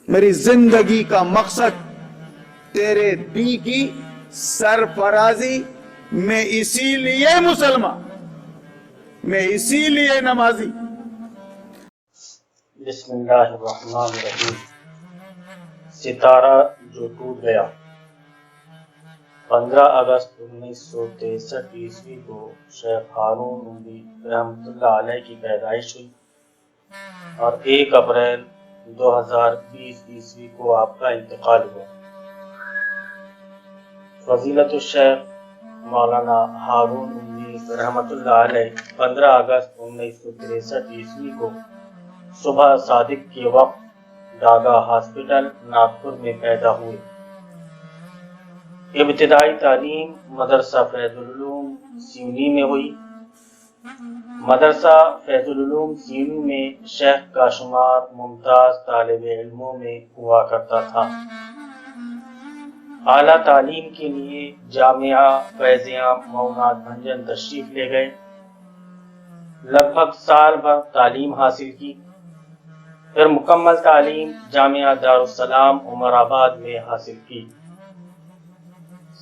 میری زندگی کا مقصد تیرے دین کی سرفرازی، میں اسی لیے مسلمان، میں اسی لیے نمازی۔ بسم اللہ الرحمن الرحیم۔ ستارہ جو ٹوٹ گیا۔ 15 اگست 1963 عیسوی کو شیخ ہارون نبوی رحمۃ اللہ علیہ کی پیدائش ہوئی اور 1 اپریل 2020 عیسوی کو آپ کا انتقال ہوا۔ فضیلت الشیخ مولانا ہارون نبوی رحمۃ اللہ علیہ 15 اگست 1963 عیسوی کو صبح صادق کے وقت ڈاگا ہاسپٹل ناگپور میں پیدا ہوئے۔ ابتدائی تعلیم مدرسہ فیض العلوم سیونی میں ہوئی۔ مدرسہ فیض العلوم سیونی میں شیخ کا شمار ممتاز طالب علموں میں ہوا کرتا تھا۔ اعلیٰ تعلیم کے لیے جامعہ فیض عام مئونات بھنجن تشریف لے گئے۔ لگ بھگ سال بھر تعلیم حاصل کی، پھر مکمل تعلیم جامعہ دارالسلام عمر آباد میں حاصل کی۔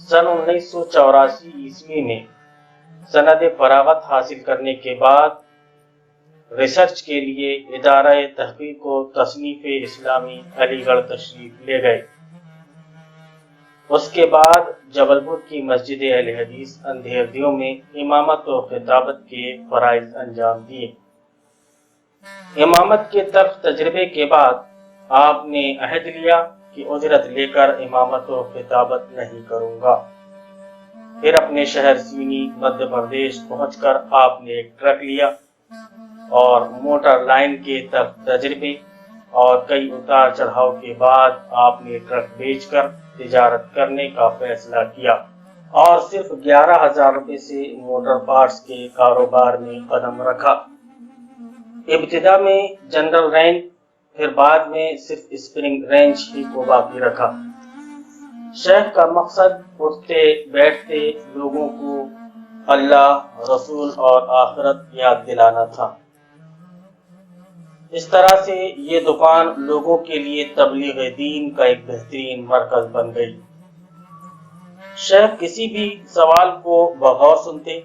سن 1984 عیسوی میں سند فراغت حاصل کرنے کے بعد ریسرچ کے لیے ادارہ تحقیق و تصنیف اسلامی علی گڑھ تشریف لے گئے۔ اس کے بعد جبل پور کی مسجد اہل حدیث اندھیردیوں میں امامت و خطابت کے فرائض انجام دیے۔ امامت کے تلخ تجربے کے بعد آپ نے عہد لیا کہ اجرت لے کر امامت و خطابت نہیں کروں گا۔ پھر اپنے شہر سیونی مدھیہ پردیش پہنچ کر آپ نے ایک ٹرک لیا اور موٹر لائن کے تلخ تجربے اور کئی اتار چڑھاؤ کے بعد آپ نے ٹرک بیچ کر تجارت کرنے کا فیصلہ کیا اور صرف 11,000 روپے سے موٹر پارٹس کے کاروبار میں قدم رکھا۔ ابتدا میں جنرل رینج، پھر بعد میں صرف اسپرنگ رینج ہی کو باقی رکھا۔ شیخ کا مقصد اٹھتے بیٹھتے لوگوں کو اللہ، رسول اور آخرت یاد دلانا تھا۔ اس طرح سے یہ دکان لوگوں کے لیے تبلیغ دین کا ایک بہترین مرکز بن گئی۔ شیخ کسی بھی سوال کو بغور سنتے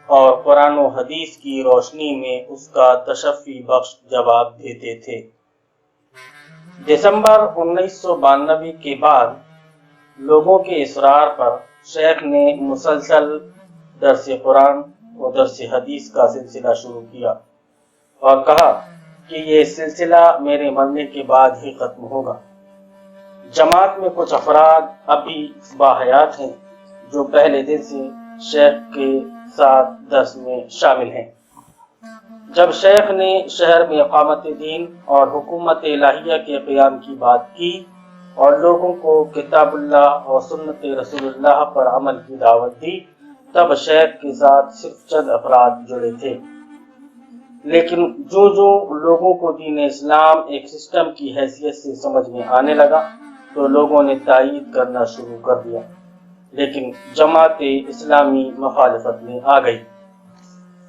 اور قرآن و حدیث کی روشنی میں اس کا تشفی بخش جواب دیتے تھے۔ دسمبر 1992 کے بعد لوگوں کے اصرار پر شیخ نے مسلسل درس قرآن و درس حدیث کا سلسلہ شروع کیا اور کہا کہ یہ سلسلہ میرے مرنے کے بعد ہی ختم ہوگا۔ جماعت میں کچھ افراد اب بھی باحیات ہیں جو پہلے دن سے شیخ کے ساتھ درس میں شامل ہیں۔ جب شیخ نے شہر میں اقامت دین اور حکومت الہیہ کے قیام کی بات کی اور لوگوں کو کتاب اللہ اور سنت رسول اللہ پر عمل کی دعوت دی، تب شیخ کے ساتھ صرف چند افراد جڑے تھے۔ لیکن جو لوگوں کو دین اسلام ایک سسٹم کی حیثیت سے سمجھ میں آنے لگا تو لوگوں نے تائید کرنا شروع کر دیا، لیکن جماعت اسلامی مخالفت میں آ گئی۔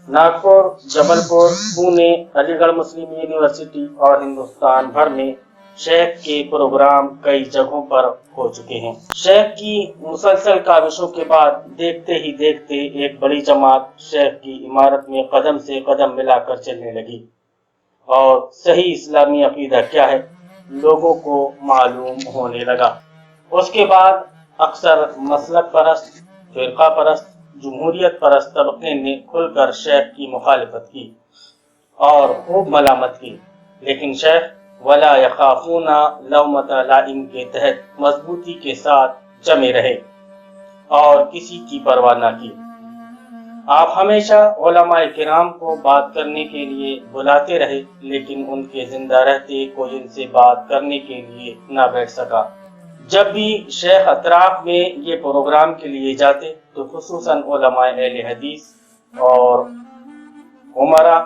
ناگپور، جبل پور، پونے، علی گڑھ مسلم یونیورسٹی اور ہندوستان بھر میں شیخ کے پروگرام کئی جگہوں پر ہو چکے ہیں۔ شیخ کی مسلسل کاوشوں کے بعد دیکھتے ہی دیکھتے ایک بڑی جماعت شیخ کی عمارت میں قدم سے قدم ملا کر چلنے لگی اور صحیح اسلامی عقیدہ کیا ہے لوگوں کو معلوم ہونے لگا۔ اس کے بعد اکثر مسلک پرست، فرقہ پرست، جمہوریت پرست طبقے نے کھل کر شیخ کی مخالفت کی اور خوب ملامت کی، لیکن شیخ وَلَا يَخَافُونَ لَوْمَةَ لَائِمٍ کے تحت مضبوطی کے ساتھ جمے رہے اور کسی کی پرواہ نہ کی۔ آپ ہمیشہ علماء کرام کو بات کرنے کے لیے بلاتے رہے، لیکن ان کے زندہ رہتے کوئی ان سے بات کرنے کے لیے نہ بیٹھ سکا۔ جب بھی شیخ اطراف میں یہ پروگرام کے لیے جاتے تو خصوصاً علماء اہل حدیث اور عمرا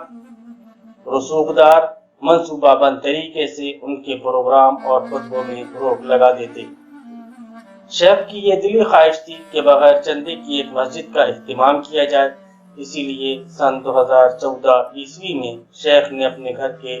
رسوخدار منصوبہ بند طریقے سے ان کے پروگرام اور خطبوں میں روک لگا دیتے۔ شیخ کی یہ دلی خواہش تھی کہ بغیر چندے کی ایک مسجد کا اہتمام کیا جائے، اسی لیے سن 2014 عیسوی میں شیخ نے اپنے گھر کے